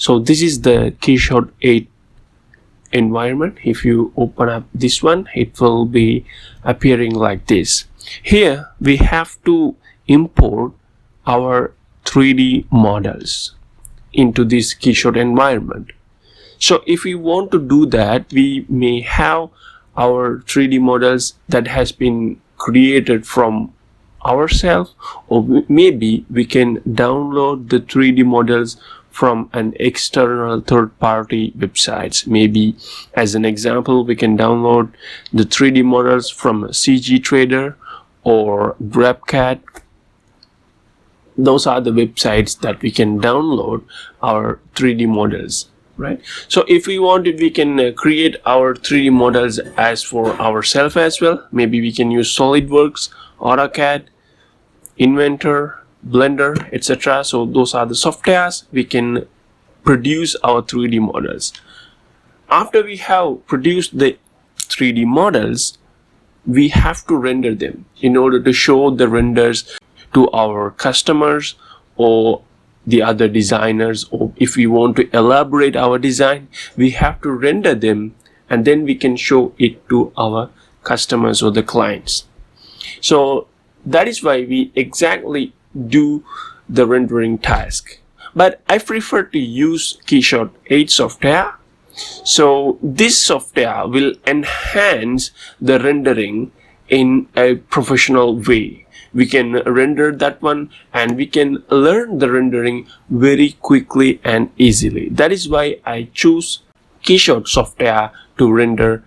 So this is the KeyShot 8 environment. If you open up this one, it will be appearing like this. Here we have to import our 3D models into this KeyShot environment. So if we want to do that, we may have our 3D models that has been created from ourselves, or maybe we can download the 3D models from an external third-party websites. Maybe as an example, we can download the 3D models from CG Trader or GrabCAD. Those are the websites that we can download our 3D models, right? So if we wanted, we can create our 3D models as for ourselves as well. Maybe we can use SolidWorks, AutoCAD, Inventor, Blender, etc. So those are the softwares we can produce our 3D models. After we have produced the 3D models, we have to render them in order to show the renders to our customers or the other designers, or if we want to elaborate our design, we have to render them and then we can show it to our customers or the clients. So that is why we exactly do the rendering task. But I prefer to use KeyShot 8 software. So this software will enhance the rendering in a professional way. We can render that one and we can learn the rendering very quickly and easily. That is why I choose KeyShot software to render